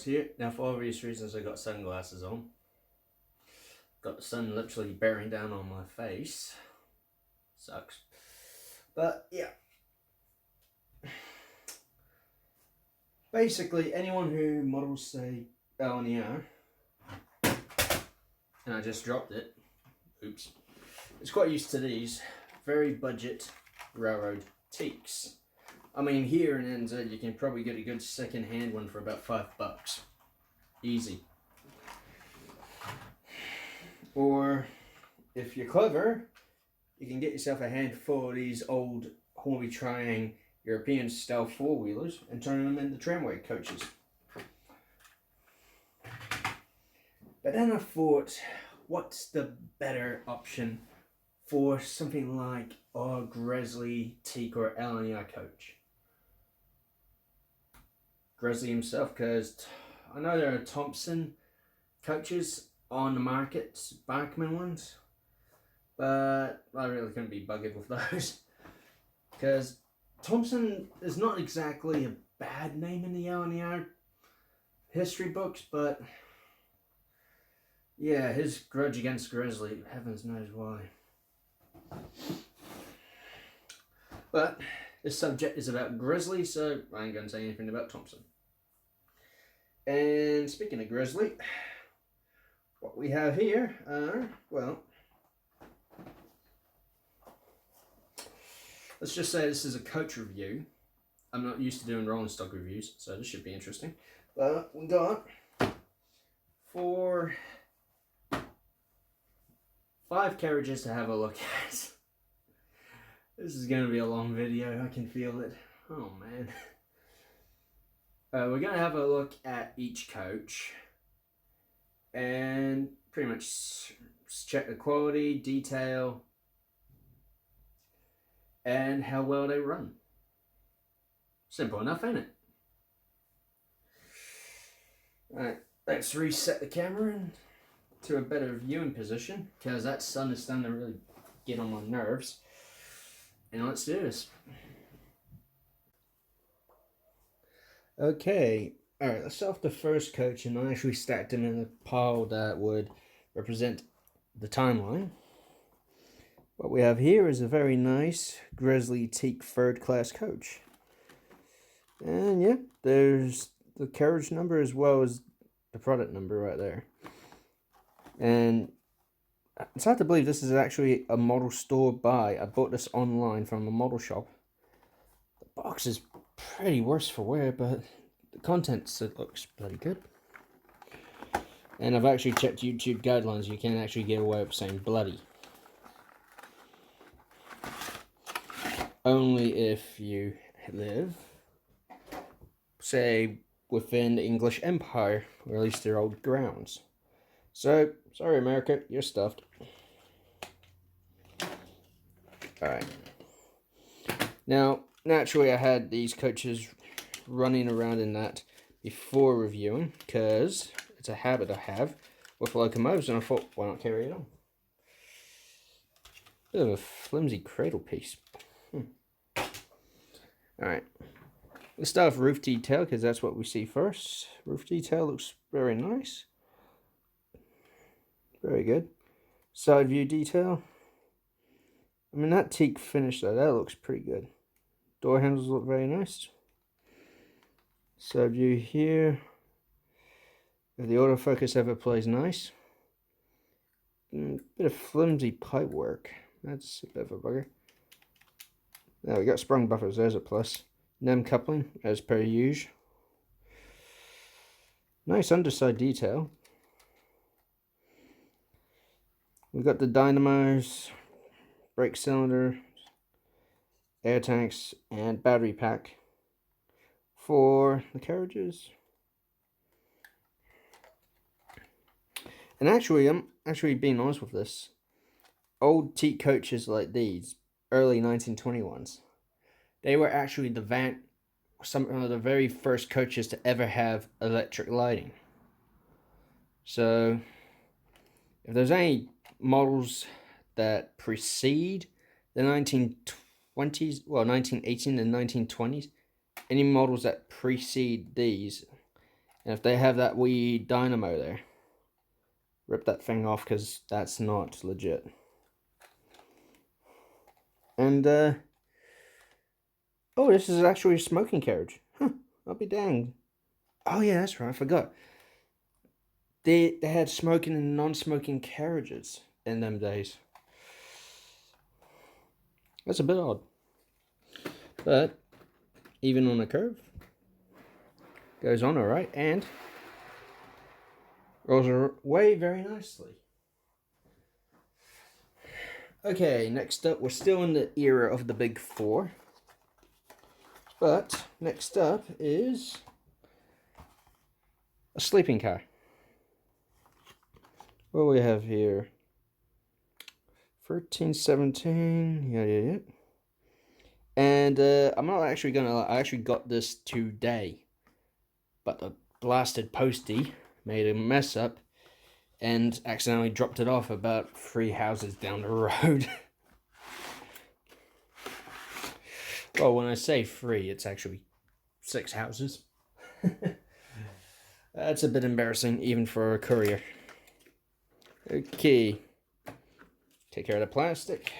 here. Now, for obvious reasons, I got sunglasses on. Got the sun literally bearing down on my face. Sucks. But yeah. Basically, anyone who models, say, LNER, and I just dropped it, oops, is quite used to these very budget railroad teaks. I mean, here in NZ, you can probably get a good second-hand one for about $5. Easy. Or, if you're clever, you can get yourself a handful of these old Hornby-trying European-style four-wheelers and turn them into tramway coaches. But then I thought, what's the better option for something like a Gresley teak or LNER coach? Gresley himself, because I know there are Thompson coaches on the market, Bachman ones, but I really couldn't be buggered with those, because Thompson is not exactly a bad name in the LNER history books, but yeah, his grudge against Gresley, heavens knows why. But this subject is about Gresley, so I ain't going to say anything about Thompson. And speaking of Gresley, what we have here are, well, let's just say this is a coach review. I'm not used to doing rolling stock reviews, so this should be interesting. But we got 5 carriages to have a look at. This is going to be a long video, I can feel it. Oh man. We're going to have a look at each coach and pretty much check the quality, detail, and how well they run. Simple enough, ain't it? Alright, let's reset the camera to a better viewing position, because that sun is starting to really get on my nerves. And let's do this. Okay, alright, let's start off the first coach, and I actually stacked them in a pile that would represent the timeline. What we have here is a very nice Gresley teak third class coach. And yeah, there's the carriage number as well as the product number right there. And it's hard to believe this is actually a model store buy. I bought this online from a model shop. The box is pretty worse for wear, but the contents, it looks bloody good. And I've actually checked YouTube guidelines. You can actually get away with saying bloody. Only if you live, say, within the English Empire, or at least their old grounds. So, sorry America, you're stuffed. Alright. Now, naturally I had these coaches running around in that before reviewing, because it's a habit I have with locomotives, and I thought, why not carry it on? Bit of a flimsy cradle piece. Alright. Let's start with roof detail, because that's what we see first. Roof detail looks very nice. Very good. Side view detail. I mean, that teak finish though, that looks pretty good. Door handles look very nice. Side view here. If the autofocus ever plays nice. Bit of flimsy pipe work. That's a bit of a bugger. There we got sprung buffers, there's a plus. NEM coupling, as per usual. Nice underside detail. We've got the dynamos, brake cylinder, air tanks, and battery pack for the carriages. And actually, I'm being honest with this. Old teak coaches like these, early 1921s, they were actually some of the very first coaches to ever have electric lighting. So, if there's any models that precede the 1920s, well, 1918 and 1920s, any models that precede these And if they have that wee dynamo there, rip that thing off, because that's not legit. And, oh, this is actually a smoking carriage. Huh, I'll be danged. Oh, yeah, that's right, I forgot. They had smoking and non-smoking carriages in them days. That's a bit odd. But, even on a curve, goes on alright, and rolls away very nicely. Okay, next up, we're still in the era of the big four. But, next up is a sleeping car. What do we have here? 1317, yeah. And I'm not actually gonna, I actually got this today. But the blasted postie made a mess up and accidentally dropped it off about 3 houses down the road. Well, when I say 3, it's actually 6 houses. That's a bit embarrassing, even for a courier. Okay. Take care of the plastic.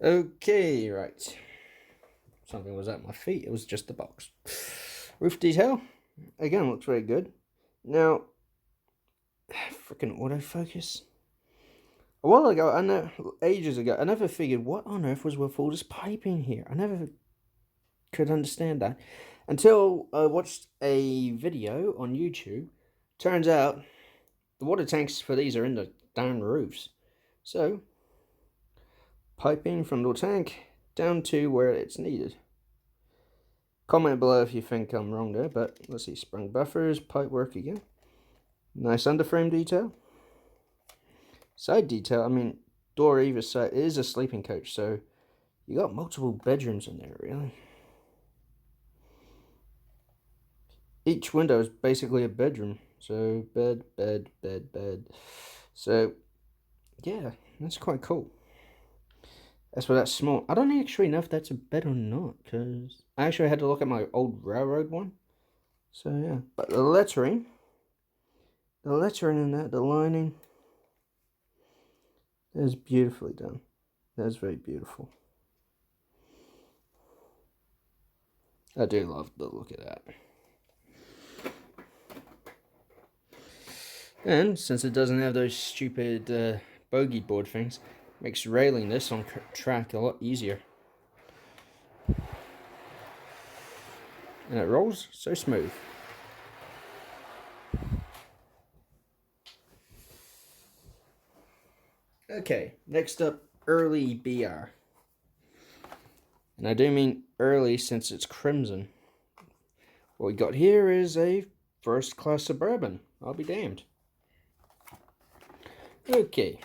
Okay, right. Something was at my feet. It was just the box. Roof detail. Again, looks very good. Now, freaking autofocus. A while ago, ages ago, I never figured what on earth was with all this piping here. I never could understand that until I watched a video on YouTube. Turns out the water tanks for these are in the down roofs. So, piping from the tank down to where it's needed. Comment below if you think I'm wrong there, but let's see. Sprung buffers, pipe work again. Nice underframe detail. Side detail, I mean, door either side. It is a sleeping coach, so you got multiple bedrooms in there, really. Each window is basically a bedroom. So, bed, bed, bed, bed. So, yeah, that's quite cool. That's why that's small. I don't actually know if that's a bed or not, because I actually had to look at my old railroad one. So, yeah. But the lettering in that, the lining, that is beautifully done. That is very beautiful. I do love the look of that. And since it doesn't have those stupid bogey board things, makes railing this on track a lot easier. And it rolls so smooth. Okay, next up, early BR. And I do mean early since it's crimson. What we got here is a first class Suburban. I'll be damned. Okay.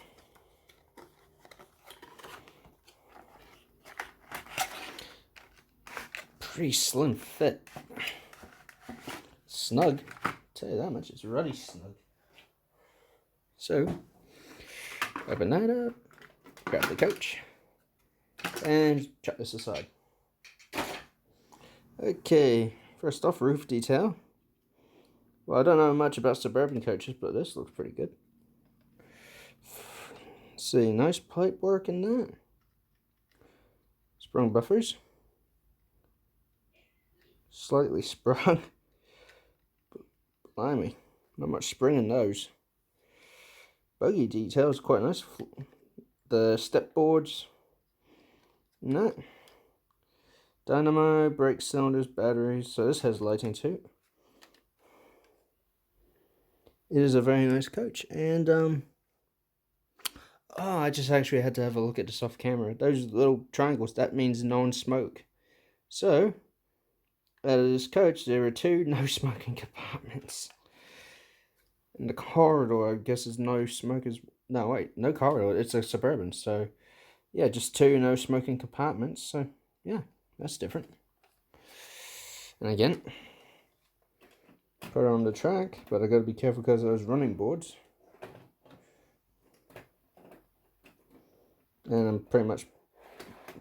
Pretty slim fit. Snug. I'll tell you that much, it's ruddy snug. So, open that up, grab the coach, and chuck this aside. Okay, first off, roof detail. Well, I don't know much about Suburban coaches, but this looks pretty good. Let's see, nice pipe work in that. Sprung buffers. Slightly sprung. Blimey, not much spring in those. Bogey detail is quite nice. The step boards. And that. Dynamo, brake cylinders, batteries. So this has lighting too. It is a very nice coach. And, oh, I just actually had to have a look at this off camera. Those little triangles, that means non-smoke. So, out of this coach, there are 2 no smoking compartments. And the corridor, I guess, is no smokers. No, wait, no corridor. It's a Suburban. So, yeah, just 2 no smoking compartments. So, yeah, that's different. And again, put it on the track, but I got to be careful because of those running boards. And I'm pretty much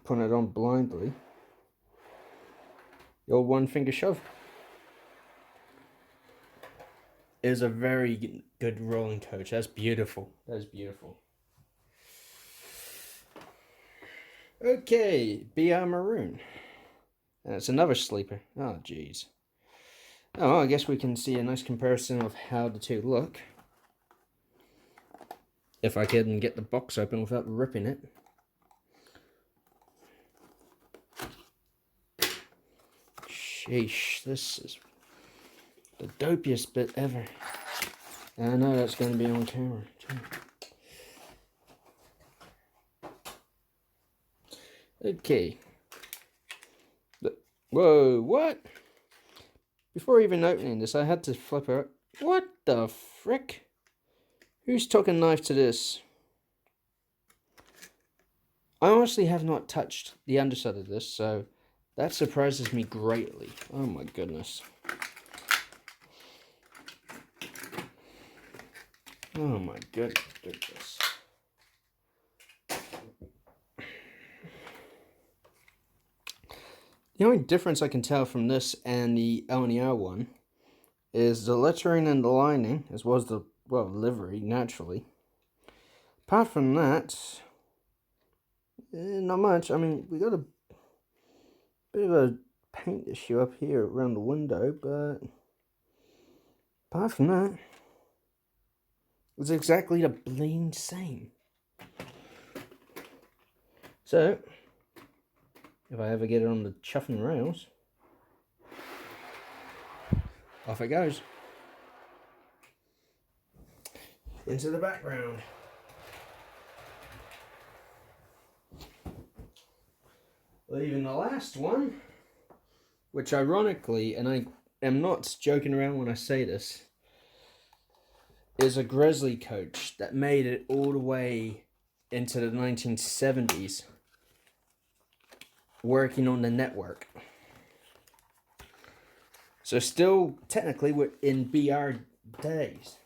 putting it on blindly. The old one finger shove. It is a very good rolling coach. That's beautiful. That's beautiful. Okay, BR Maroon. And it's another sleeper. Oh, jeez. Oh, I guess we can see a nice comparison of how the two look. If I can get the box open without ripping it. Sheesh, this is the dopiest bit ever. And I know that's going to be on camera too. Okay. Whoa, what? Before even opening this, I had to flip her. What the frick? Who's talking knife to this? I honestly have not touched the underside of this, so that surprises me greatly. Oh my goodness. Oh my goodness. The only difference I can tell from this and the LNER one is the lettering and the lining, as well as the, well, livery, naturally. Apart from that, not much. I mean, we got a bit of a paint issue up here around the window, but apart from that, it's exactly the plain same. So, if I ever get it on the chuffing rails, off it goes. Into the background. Leaving the last one, which ironically, and I am not joking around when I say this, is a Gresley coach that made it all the way into the 1970s working on the network. So still technically we're in BR days.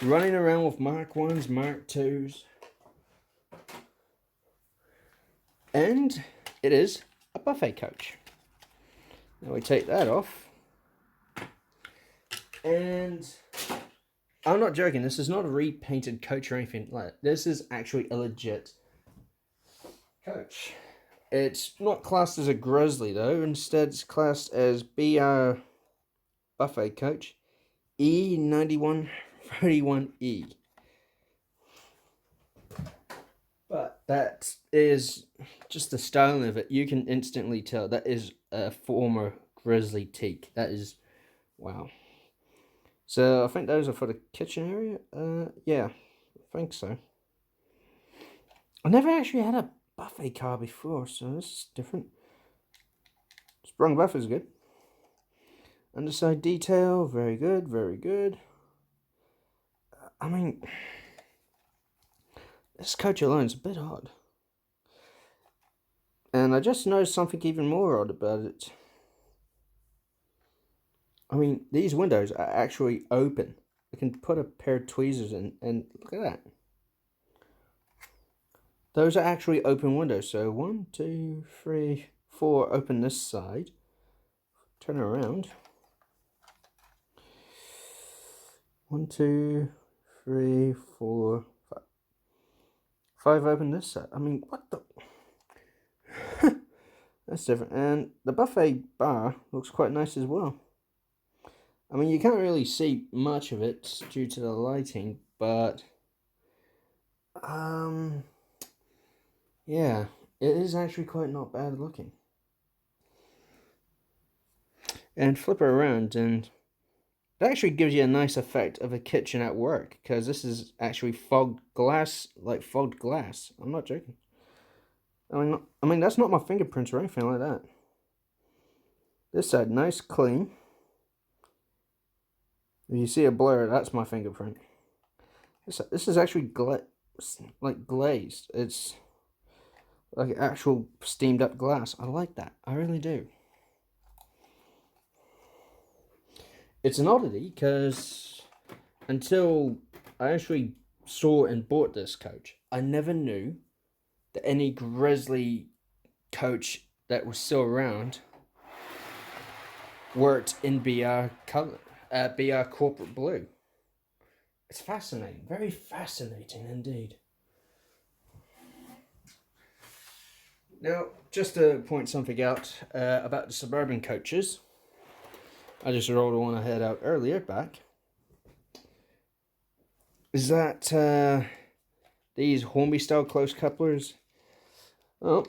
Running around with Mark 1s, Mark 2s. And it is a buffet coach. Now we take that off. And I'm not joking, this is not a repainted coach or anything like that. This is actually a legit coach. It's not classed as a Gresley though, instead it's classed as BR Buffet Coach E9131E. But that is just the styling of it. You can instantly tell that is a former Gresley teak. That is, wow. So I think those are for the kitchen area. Yeah, I think so. I never actually had a buffet car before, so this is different. Sprung buffer is good. Underside detail, very good, very good. I mean, this coach alone is a bit odd. And I just noticed something even more odd about it. I mean, these windows are actually open. I can put a pair of tweezers in, and look at that. Those are actually open windows. So 1, 2, 3, 4, open this side. Turn it around. 1, 2, 3, 4, 5. 5 open this side. I mean, what the? That's different. And the buffet bar looks quite nice as well. I mean, you can't really see much of it due to the lighting, but yeah, it is actually quite not bad looking. And flip it around, and it actually gives you a nice effect of a kitchen at work, because this is actually fogged glass, like fogged glass. I'm not joking. I mean that's not my fingerprints or anything like that. This side, nice clean. If you see a blur, that's my fingerprint. This is actually like glazed. It's like actual steamed up glass. I like that. I really do. It's an oddity because until I actually saw and bought this coach, I never knew that any Gresley coach that was still around worked in BR color, BR corporate blue. It's fascinating, very fascinating indeed. Now, just to point something out about the Suburban coaches, I just rolled one I had out earlier back, is that these Hornby style close couplers, well,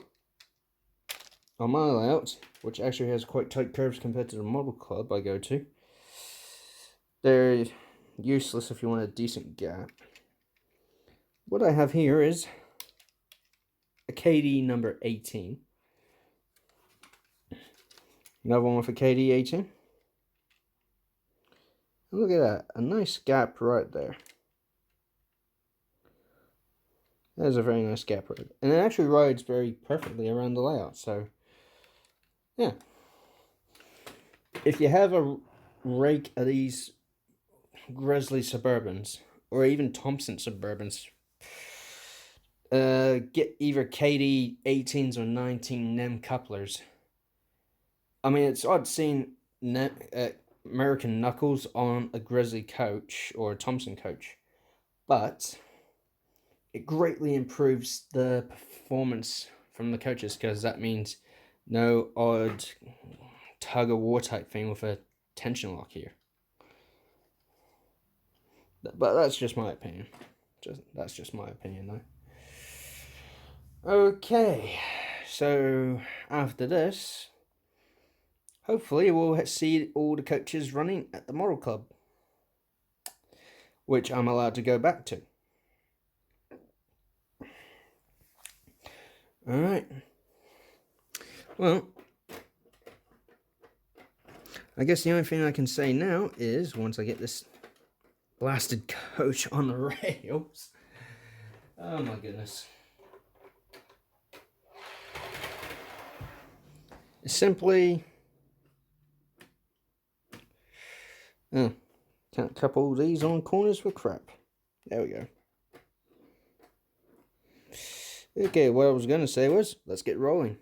on my layout, which actually has quite tight curves compared to the model club I go to, they're useless if you want a decent gap. What I have here is a KD number 18. Another one with a KD 18. Look at that, a nice gap right there. There's a very nice gap right, and it actually rides very perfectly around the layout. So, yeah. If you have a rake of these Gresley Suburbans, or even Thompson Suburbans, get either KD 18s or 19 NEM couplers. I mean, it's odd seeing American knuckles on a Gresley coach or a Thompson coach, but it greatly improves the performance from the coaches, because that means no odd tug of war type thing with a tension lock here. But that's just my opinion. That's just my opinion, though. Okay, so after this, hopefully we'll see all the coaches running at the Model Club, which I'm allowed to go back to. Alright. Well, I guess the only thing I can say now is, once I get this blasted coach on the rails, oh my goodness, it's simply, can't couple these on corners with crap. There we go. Okay, what I was going to say was, let's get rolling.